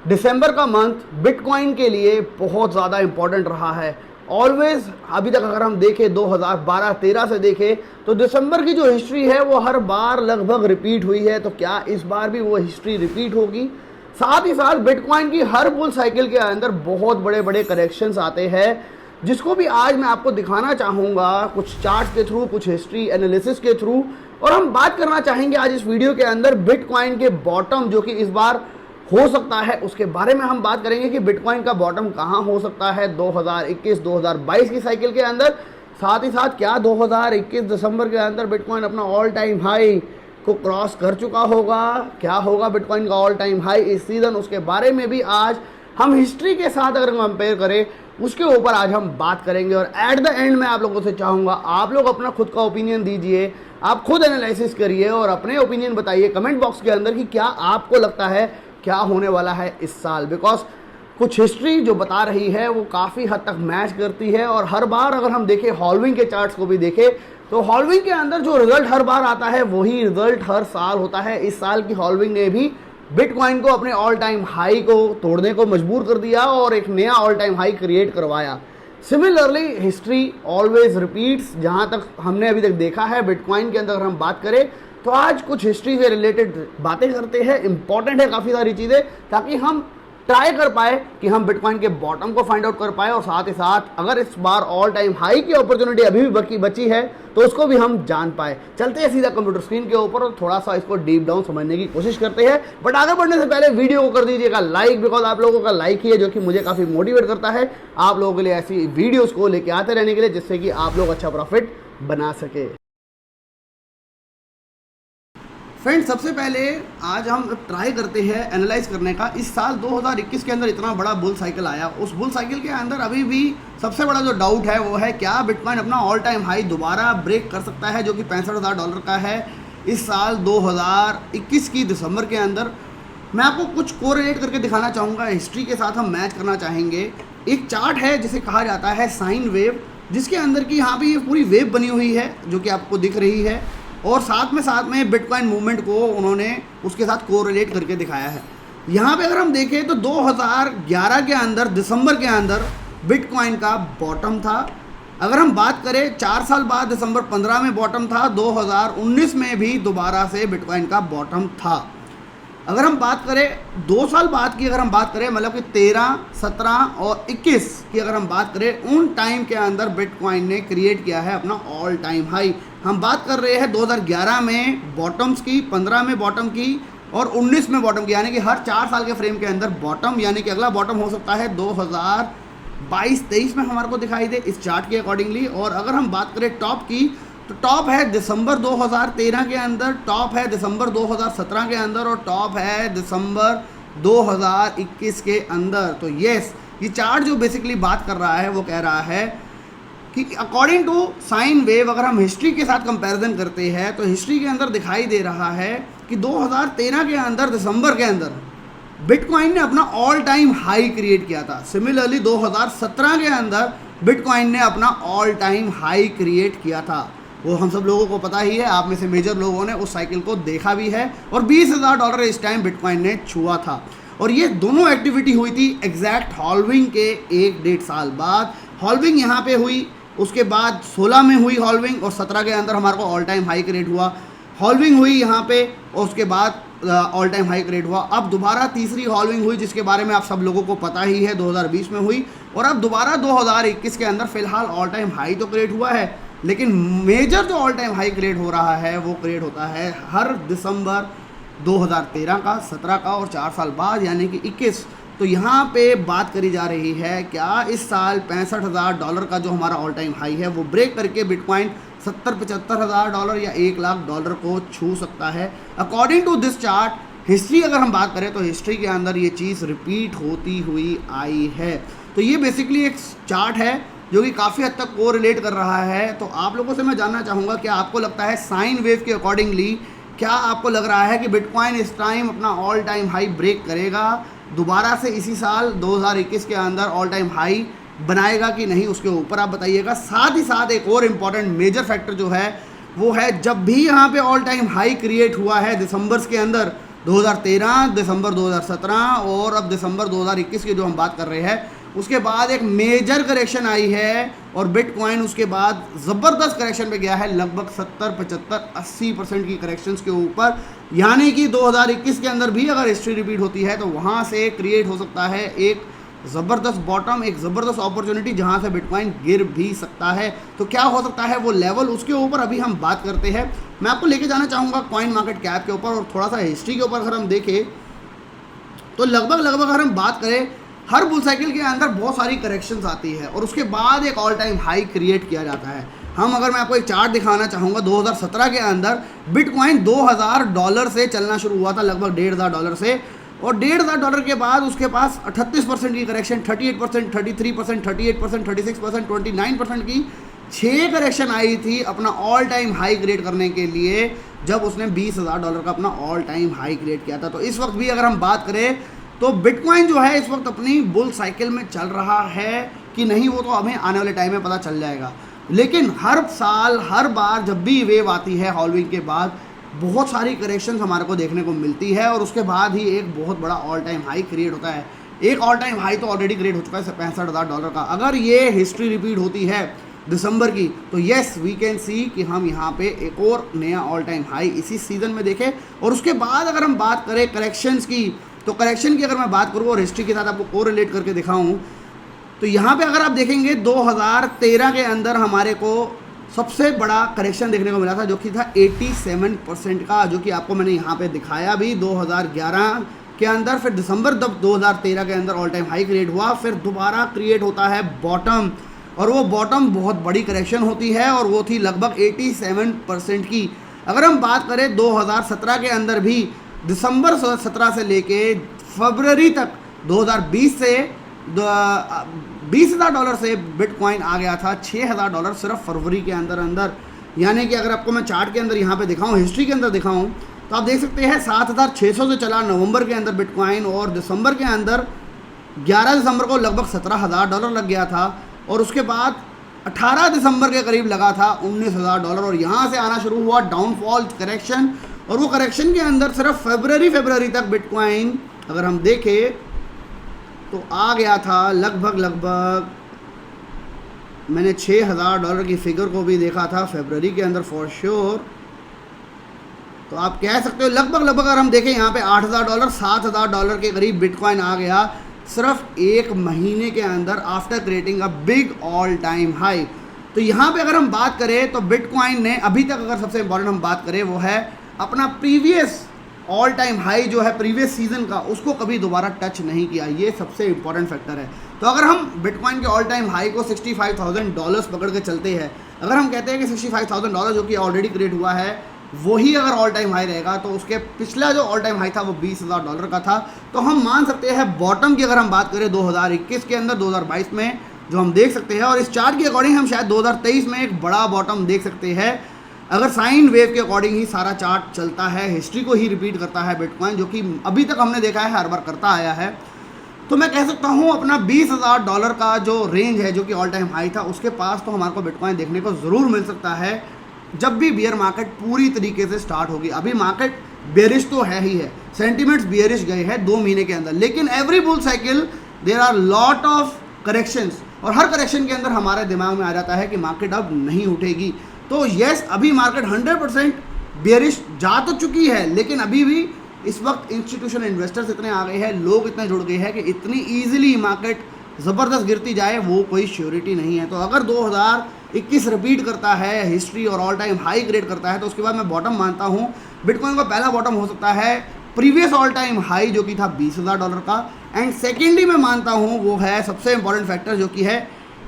दिसंबर का month bitcoin के लिए बहुत ज़्यादा इम्पॉर्टेंट रहा है। ऑलवेज अभी तक अगर हम देखें 2012-13 से देखें तो दिसंबर की जो हिस्ट्री है वो हर बार लगभग रिपीट हुई है। तो क्या इस बार भी वो हिस्ट्री रिपीट होगी? साथ ही साथ बिटकॉइन की हर बुल साइकिल के अंदर बहुत बड़े बड़े करेक्शंस आते हैं, जिसको भी आज मैं आपको दिखाना चाहूँगा कुछ चार्ट्स के थ्रू, कुछ हिस्ट्री एनालिसिस के थ्रू। और हम बात करना चाहेंगे आज इस वीडियो के अंदर बिटकॉइन के बॉटम जो कि इस बार हो सकता है उसके बारे में हम बात करेंगे कि बिटकॉइन का बॉटम कहां हो सकता है 2021-2022 की साइकिल के अंदर। साथ ही साथ क्या 2021 दिसंबर के अंदर बिटकॉइन अपना ऑल टाइम हाई को क्रॉस कर चुका होगा? क्या होगा बिटकॉइन का ऑल टाइम हाई इस सीजन? उसके बारे में भी आज हम हिस्ट्री के साथ अगर कंपेयर करें उसके ऊपर आज हम बात करेंगे। और एट द एंड मैं आप लोगों से चाहूँगा आप लोग अपना खुद का ओपिनियन दीजिए, आप खुद एनालिसिस करिए और अपने ओपिनियन बताइए कमेंट बॉक्स के अंदर कि क्या आपको लगता है क्या होने वाला है इस साल। बिकॉज कुछ हिस्ट्री जो बता रही है वो काफ़ी हद तक मैच करती है। और हर बार अगर हम देखें हॉल्विंग के चार्ट्स को भी देखें तो हॉल्विंग के अंदर जो रिजल्ट हर बार आता है वही रिजल्ट हर साल होता है। इस साल की हॉल्विंग ने भी बिटकॉइन को अपने ऑल टाइम हाई को तोड़ने को मजबूर कर दिया और एक नया ऑल टाइम हाई क्रिएट करवाया। Similarly history always repeats. जहाँ तक हमने अभी तक देखा है बिटकॉइन के अंदर अगर हम बात करें तो आज कुछ हिस्ट्री से रिलेटेड बातें करते हैं। इंपॉर्टेंट है काफ़ी सारी चीज़ें, ताकि हम ट्राई कर पाए कि हम बिटकॉइन के बॉटम को फाइंड आउट कर पाए और साथ ही साथ अगर इस बार ऑल टाइम हाई की अपॉर्चुनिटी अभी भी बची है तो उसको भी हम जान पाए। चलते हैं सीधा कंप्यूटर स्क्रीन के ऊपर और थोड़ा सा इसको डीप डाउन समझने की कोशिश करते हैं। बट आगे बढ़ने से पहले वीडियो को कर दीजिएगा लाइक, बिकॉज आप लोगों का लाइक ही है जो कि मुझे काफ़ी मोटिवेट करता है आप लोगों के लिए ऐसी वीडियोज़ को लेके आते रहने के लिए, जिससे कि आप लोग अच्छा प्रॉफिट बना सके। फ्रेंड्स, सबसे पहले आज हम ट्राई करते हैं एनालाइज करने का। इस साल 2021 के अंदर इतना बड़ा बुल साइकिल आया, उस बुल साइकिल के अंदर अभी भी सबसे बड़ा जो डाउट है वो है क्या बिटकॉइन अपना ऑल टाइम हाई दोबारा ब्रेक कर सकता है जो कि $65,000 का है इस साल 2021 की दिसंबर के अंदर। मैं आपको कुछ कोरिलेट करके दिखाना चाहूँगा, हिस्ट्री के साथ हम मैच करना चाहेंगे। एक चार्ट है जिसे कहा जाता है साइन वेव, जिसके अंदर की यहाँ पर ये पूरी वेव बनी हुई है जो कि आपको दिख रही है और साथ में बिटकॉइन मूवमेंट को उन्होंने उसके साथ कोरिलेट करके दिखाया है। यहाँ पे अगर हम देखें तो 2011 के अंदर दिसंबर के अंदर बिटकॉइन का बॉटम था। अगर हम बात करें 4 साल बाद दिसंबर 15 में बॉटम था, 2019 में भी दोबारा से बिटकॉइन का बॉटम था। अगर हम बात करें 2 साल बाद की, अगर हम बात करें मतलब कि 13, 17 और 21 की अगर हम बात करें, उन टाइम के अंदर बिटकॉइन ने क्रिएट किया है अपना ऑल टाइम हाई। हम बात कर रहे हैं 2011 में बॉटम्स की, 15 में बॉटम की और 19 में बॉटम की, यानी कि हर 4 साल के फ्रेम के अंदर बॉटम, यानी कि अगला बॉटम हो सकता है 2022-23 में हमारे को दिखाई दे इस चार्ट के अकॉर्डिंगली। और अगर हम बात करें टॉप की तो टॉप है दिसंबर 2013 के अंदर, टॉप है दिसंबर 2017 के अंदर और टॉप है दिसंबर 2021 के अंदर। तो यस, ये चार्ट जो बेसिकली बात कर रहा है वो कह रहा है कि अकॉर्डिंग टू साइन वेव, अगर हम हिस्ट्री के साथ कंपैरिजन करते हैं तो हिस्ट्री के अंदर दिखाई दे रहा है कि 2013 के अंदर दिसंबर के अंदर बिटकॉइन ने अपना ऑल टाइम हाई क्रिएट किया था। सिमिलरली 2017 के अंदर बिटकॉइन ने अपना ऑल टाइम हाई क्रिएट किया था। वो हम सब लोगों को पता ही है, आप में से मेजर लोगों ने उस साइकिल को देखा भी है और $20,000 इस टाइम बिटकॉइन ने छुआ था। और ये दोनों एक्टिविटी हुई थी एग्जैक्ट हॉल्विंग के 1-1.5 साल बाद। हॉल्विंग यहाँ पे हुई, उसके बाद 16 में हुई हॉल्विंग और 17 के अंदर हमारे को ऑल टाइम हाई क्रिएट हुआ। हॉल्विंग हुई यहाँ पे और उसके बाद ऑल टाइम हाई क्रिएट हुआ। अब दोबारा तीसरी हॉल्विंग हुई जिसके बारे में आप सब लोगों को पता ही है, 2020 में हुई। और अब दोबारा 2021 के अंदर फिलहाल ऑल टाइम हाई तो क्रिएट हुआ है, लेकिन मेजर जो ऑल टाइम हाई क्रिएट हो रहा है वो क्रिएट होता है हर दिसंबर 2013 का, 17 का और 4 साल बाद यानी कि 21। तो यहाँ पे बात करी जा रही है क्या इस साल $65,000 का जो हमारा ऑल टाइम हाई है वो ब्रेक करके बिटकॉइन $70,000-75,000 या $1,00,000 को छू सकता है। According to this chart, history अगर हम बात करें तो हिस्ट्री के अंदर ये चीज़ रिपीट होती हुई आई है। तो ये बेसिकली एक चार्ट है जो कि काफ़ी हद तक कोरिलेट कर रहा है। तो आप लोगों से मैं जानना चाहूँगा क्या आपको लगता है साइन वेव के अकॉर्डिंगली, क्या आपको लग रहा है कि बिटकॉइन इस टाइम अपना ऑल टाइम हाई ब्रेक करेगा दोबारा से इसी साल 2021 के अंदर ऑल टाइम हाई बनाएगा कि नहीं, उसके ऊपर आप बताइएगा। साथ ही साथ एक और इम्पॉर्टेंट मेजर फैक्टर जो है वो है जब भी यहाँ पे ऑल टाइम हाई क्रिएट हुआ है दिसंबर के अंदर, 2013, दिसंबर 2017 और अब दिसंबर 2021 की जो हम बात कर रहे हैं, उसके बाद एक मेजर करेक्शन आई है और बिटकॉइन उसके बाद ज़बरदस्त करेक्शन पे गया है, लगभग 70, 75, 80% की करेक्शंस के ऊपर। यानी कि 2021 के अंदर भी अगर हिस्ट्री रिपीट होती है तो वहाँ से क्रिएट हो सकता है एक ज़बरदस्त बॉटम, एक ज़बरदस्त अपॉर्चुनिटी जहाँ से बिटकॉइन गिर भी सकता है। तो क्या हो सकता है वो लेवल, उसके ऊपर अभी हम बात करते हैं। मैं आपको लेके जाना चाहूँगा कॉइन मार्केट कैप के ऊपर और थोड़ा सा हिस्ट्री के ऊपर अगर हम देखें तो लगभग अगर हम बात करें, हर बुल साइकिल के अंदर बहुत सारी करेक्शंस आती है और उसके बाद एक ऑल टाइम हाई क्रिएट किया जाता है। अगर मैं आपको एक चार्ट दिखाना चाहूँगा, 2017 के अंदर बिटकॉइन $2000 से चलना शुरू हुआ था, लगभग $1500 से, और $1500 के बाद उसके पास 38% की करेक्शन, 38%, 33%, 38%, 36%, 29% की 6 करेक्शन आई थी अपना ऑल टाइम हाई क्रिएट करने के लिए, जब उसने $20,000 का अपना ऑल टाइम हाई क्रिएट किया था। तो इस वक्त भी अगर हम बात करें तो बिटकॉइन जो है इस वक्त अपनी बुल साइकिल में चल रहा है कि नहीं, वो तो हमें आने वाले टाइम में पता चल जाएगा। लेकिन हर साल, हर बार जब भी वेव आती है हॉल्विंग के बाद, बहुत सारी करेक्शंस हमारे को देखने को मिलती है और उसके बाद ही एक बहुत बड़ा ऑल टाइम हाई क्रिएट होता है। एक ऑल टाइम हाई तो ऑलरेडी क्रिएट हो चुका है $65,000 का। अगर ये हिस्ट्री रिपीट होती है दिसंबर की तो येस वी कैन सी कि हम यहाँ पे एक और नया ऑल टाइम हाई इसी सीज़न में देखें। और उसके बाद अगर हम बात करें करेक्शंस की, तो करेक्शन की अगर मैं बात करूँ और हिस्ट्री के साथ आपको कोरिलेट करके दिखाऊँ, तो यहाँ पे अगर आप देखेंगे 2013 के अंदर हमारे को सबसे बड़ा करेक्शन देखने को मिला था, जो कि था 87% का, जो कि आपको मैंने यहाँ पे दिखाया भी 2011 के अंदर। फिर दिसंबर 2013 के अंदर ऑल टाइम हाई क्रिएट हुआ, फिर दोबारा क्रिएट होता है बॉटम, और वो बॉटम बहुत बड़ी करेक्शन होती है और वो थी लगभग 87% की। अगर हम बात करें 2017 के अंदर भी दिसंबर 17 से लेके फरवरी तक 2020 से $20,000 से बिटकॉइन आ गया था $6,000 सिर्फ फरवरी के अंदर। यानी कि अगर आपको मैं चार्ट के अंदर यहाँ पे दिखाऊँ, हिस्ट्री के अंदर दिखाऊँ, तो आप देख सकते हैं 7,600 से चला नवंबर के अंदर बिटकॉइन, और दिसंबर के अंदर 11 दिसंबर को लगभग $17,000 लग गया था, और उसके बाद 18 दिसंबर के करीब लगा था $19,000, और यहाँ से आना शुरू हुआ डाउनफॉल करेक्शन। और वो करेक्शन के अंदर सिर्फ फरवरी तक बिटकॉइन अगर हम देखें तो आ गया था लगभग मैंने $6,000 की फिगर को भी देखा था फरवरी के अंदर फॉर श्योर। तो आप कह सकते हो लगभग अगर हम देखें यहाँ पे $8,000, $7,000 के करीब बिटकॉइन आ गया सिर्फ एक महीने के अंदर, after creating a big all time high. तो यहाँ पे अगर हम बात करें तो बिटकॉइन ने अभी तक, अगर सबसे इंपॉर्टेंट हम बात करें, वो है अपना प्रीवियस ऑल टाइम हाई जो है प्रीवियस सीजन का, उसको कभी दोबारा टच नहीं किया। ये सबसे इंपॉर्टेंट फैक्टर है। तो अगर हम बिटकॉइन के ऑल टाइम हाई को $65,000 पकड़ के चलते हैं, अगर हम कहते हैं कि $65,000 जो कि ऑलरेडी क्रिएट हुआ है वही अगर ऑल टाइम हाई रहेगा, तो उसके पिछला जो ऑल टाइम हाई था वो $20,000 का था। तो हम मान सकते हैं बॉटम की अगर हम बात करें 2021 के अंदर, 2022 में जो हम देख सकते हैं, और इस चार्ट के अकॉर्डिंग हम शायद 2023 में एक बड़ा बॉटम देख सकते हैं, अगर साइन वेव के अकॉर्डिंग ही सारा चार्ट चलता है, हिस्ट्री को ही रिपीट करता है बिटकॉइन, जो कि अभी तक हमने देखा है हर बार करता आया है। तो मैं कह सकता हूँ अपना $20,000 का जो रेंज है, जो कि ऑल टाइम हाई था, उसके पास तो हमारे को बिटकॉइन देखने को ज़रूर मिल सकता है जब भी बियर मार्केट पूरी तरीके से स्टार्ट होगी। अभी मार्केट बेरिश तो है ही है, सेंटिमेंट्स बेरिश गए हैं 2 महीने के अंदर, लेकिन every bull cycle there are lot of corrections, और हर करेक्शन के अंदर हमारे दिमाग में आ जाता है कि मार्केट अब नहीं उठेगी। तो येस, अभी मार्केट 100% बेरिश जा तो चुकी है, लेकिन अभी भी इस वक्त इंस्टीट्यूशनल इन्वेस्टर्स इतने आ गए हैं, लोग इतने जुड़ गए हैं कि इतनी ईजिली मार्केट ज़बरदस्त गिरती जाए वो कोई श्योरिटी नहीं है। तो अगर 2021 रिपीट करता है हिस्ट्री और ऑल टाइम हाई क्रिएट करता है, तो उसके बाद मैं बॉटम मानता हूँ बिटकॉइन का पहला बॉटम हो सकता है प्रीवियस ऑल टाइम हाई जो कि था $20,000 का, एंड सेकेंडली मैं मानता हूँ वो है सबसे इंपॉर्टेंट फैक्टर जो कि है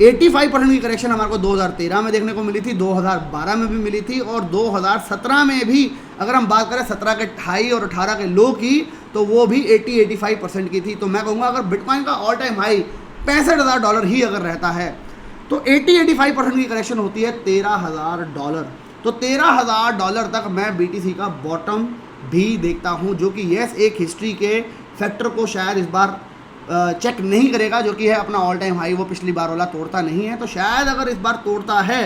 85% की करेक्शन हमारे को 2013 में देखने को मिली थी, 2012 में भी मिली थी, और 2017 में भी अगर हम बात करें 17 के हाई और 18 के लो की, तो वो भी 80-85% की थी। तो मैं कहूँगा अगर बिटकॉइन का ऑल टाइम हाई $65,000 ही अगर रहता है तो 80-85% की करेक्शन होती है $13,000। तो $13,000 तक मैं BTC का बॉटम भी देखता हूँ, जो कि यस एक हिस्ट्री के फैक्टर को शायद इस बार चेक नहीं करेगा, जो कि है अपना ऑल टाइम हाई वो पिछली बार वाला तोड़ता नहीं है। तो शायद अगर इस बार तोड़ता है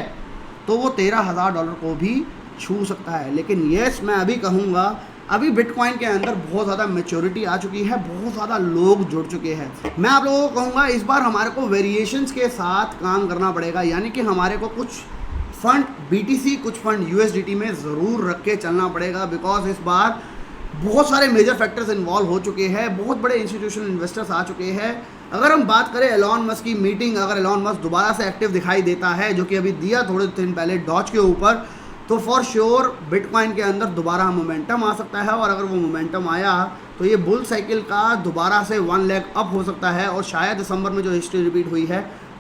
तो वो $13,000 को भी छू सकता है। लेकिन यस मैं अभी कहूँगा अभी बिटकॉइन के अंदर बहुत ज़्यादा मैच्योरिटी आ चुकी है, बहुत ज़्यादा लोग जुड़ चुके हैं। मैं आप लोगों को कहूँगा इस बार हमारे को वेरिएशंस के साथ काम करना पड़ेगा, यानी कि हमारे को कुछ फंड BTC कुछ फंड USDT में ज़रूर रख के चलना पड़ेगा, बिकॉज इस बार बहुत सारे मेजर फैक्टर्स इन्वॉल्व हो चुके हैं, बहुत बड़े इंस्टीट्यूशनल इन्वेस्टर्स आ चुके हैं। अगर हम बात करें एलॉन मस्क की मीटिंग, अगर एलॉन मस्क दोबारा से एक्टिव दिखाई देता है, जो कि अभी दिया थोड़े दिन पहले डॉज के ऊपर, तो फॉर श्योर बिटकॉइन के अंदर दोबारा मोमेंटम आ सकता है। और अगर वो मोमेंटम आया तो ये बुल साइकिल का दोबारा से 1 लेग अप हो सकता है, और शायद दिसंबर में जो हिस्ट्री रिपीट हुई है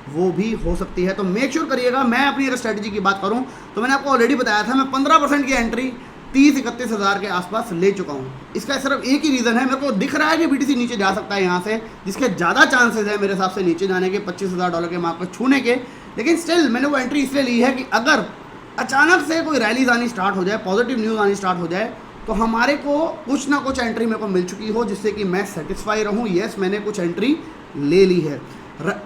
वो भी हो सकती है। तो मेक श्योर करिएगा। मैं अपनी अगर स्ट्रेटजी की बात करूं तो मैंने आपको ऑलरेडी बताया था, मैं 15% की एंट्री 30-31 हज़ार के आसपास ले चुका हूं। इसका सिर्फ एक ही रीज़न है, मेरे को दिख रहा है कि BTC नीचे जा सकता है यहाँ से, जिसके ज़्यादा चांसेस है मेरे हिसाब से नीचे जाने के, $25,000 के मार्क को छूने के। लेकिन स्टिल मैंने वो एंट्री इसलिए ली है कि अगर अचानक से कोई रैलीज आनी स्टार्ट हो जाए, पॉजिटिव न्यूज़ आनी स्टार्ट हो जाए, तो हमारे को कुछ ना कुछ एंट्री मेरे को मिल चुकी हो जिससे कि मैं सेटिस्फाई रहूं। येस, मैंने कुछ एंट्री ले ली है।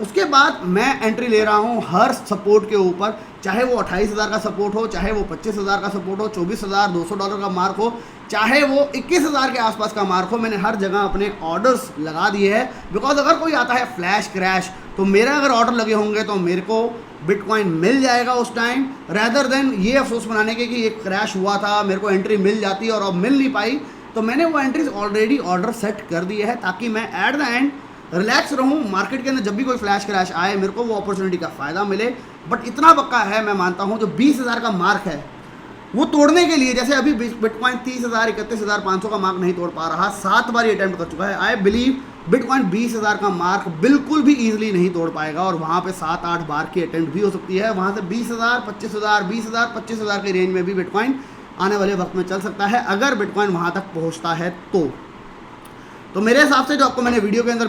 उसके बाद मैं एंट्री ले रहा हूं हर सपोर्ट के ऊपर, चाहे वो 28,000 का सपोर्ट हो, चाहे वो 25,000 का सपोर्ट हो, $24,200 का मार्क हो, चाहे वो 21,000 के आसपास का मार्क हो। मैंने हर जगह अपने ऑर्डर्स लगा दिए हैं, बिकॉज अगर कोई आता है फ्लैश क्रैश, तो मेरा अगर ऑर्डर लगे होंगे तो मेरे को बिटकॉइन मिल जाएगा उस टाइम, रैदर देन ये अफसोस मनाने के कि एक क्रैश हुआ था, मेरे को एंट्री मिल जाती और अब मिल नहीं पाई। तो मैंने वो एंट्रीज ऑलरेडी ऑर्डर सेट कर दिए है, ताकि मैं एट द एंड रिलैक्स रहूं। मार्केट के अंदर जब भी कोई फ्लैश क्रैश आए, मेरे को वो अपॉर्चुनिटी का फ़ायदा मिले। बट इतना पक्का है, मैं मानता हूं जो 20,000 का मार्क है वो तोड़ने के लिए, जैसे अभी बिटकॉइन 30,000, 31,500 का मार्क नहीं तोड़ पा रहा, 7 बार ये अटैम्प्ट कर चुका है। आई बिलीव बिटकॉइन 20,000 का मार्क बिल्कुल भी ईजिली नहीं तोड़ पाएगा, और वहाँ पे 7-8 बार की अटैम्प्ट भी हो सकती है। वहाँ से 20,000, 25,000, 20,000, 25,000 के रेंज में भी बिटकॉइन आने वाले वक्त में चल सकता है, अगर बिटकॉइन वहाँ तक पहुँचता है तो मेरे हिसाब से जो आपको मैंने वीडियो के अंदर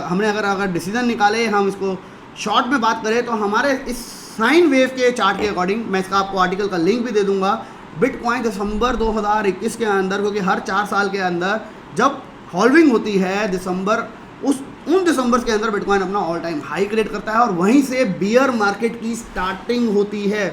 हमने अगर डिसीजन निकाले, हम इसको शॉर्ट में बात करें, तो हमारे इस साइन वेव के चार्ट के अकॉर्डिंग, मैं इसका आपको आर्टिकल का लिंक भी दे दूंगा, बिटकॉइन दिसंबर 2021 के अंदर, क्योंकि हर 4 साल के अंदर जब हॉल्विंग होती है दिसंबर, उन दिसंबर के अंदर बिटकॉइन अपना ऑल टाइम हाई क्रिएट करता है, और वहीं से बियर मार्केट की स्टार्टिंग होती है।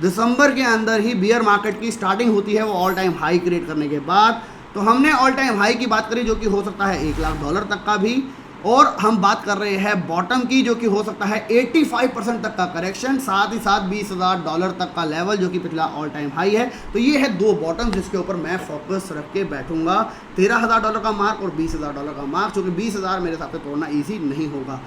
दिसंबर के अंदर ही बियर मार्केट की स्टार्टिंग होती है, वो ऑल टाइम हाई क्रिएट करने के बाद। तो हमने ऑल टाइम हाई की बात करी, जो कि हो सकता है $1,00,000 तक का भी, और हम बात कर रहे हैं बॉटम की, जो कि हो सकता है 85% तक का करेक्शन, साथ ही साथ $20,000 तक का लेवल, जो कि पिछला ऑल टाइम हाई है। तो ये है 2 बॉटम जिसके ऊपर मैं फोकस रख के बैठूंगा, $13,000 का मार्क और $20,000 का मार्क, क्योंकि 20,000 मेरे हिसाब से तोड़ना ईजी नहीं होगा।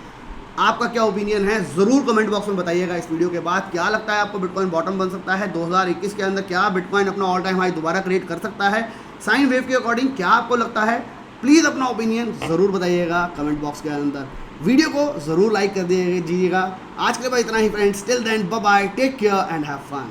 आपका क्या ओपिनियन है, ज़रूर कमेंट बॉक्स में बताइएगा। इस वीडियो के बाद क्या लगता है आपको, बिटकॉइन बॉटम बन सकता है 2021 के अंदर? क्या बिटकॉइन अपना ऑल टाइम हाई दोबारा क्रिएट कर सकता है? साइन वेव के अकॉर्डिंग क्या आपको लगता है? प्लीज़ अपना ओपिनियन ज़रूर बताइएगा कमेंट बॉक्स के अंदर। वीडियो को ज़रूर लाइक कर दीजिएगा। आज के लिए बस इतना ही friends, till then bye bye, take care and have fun.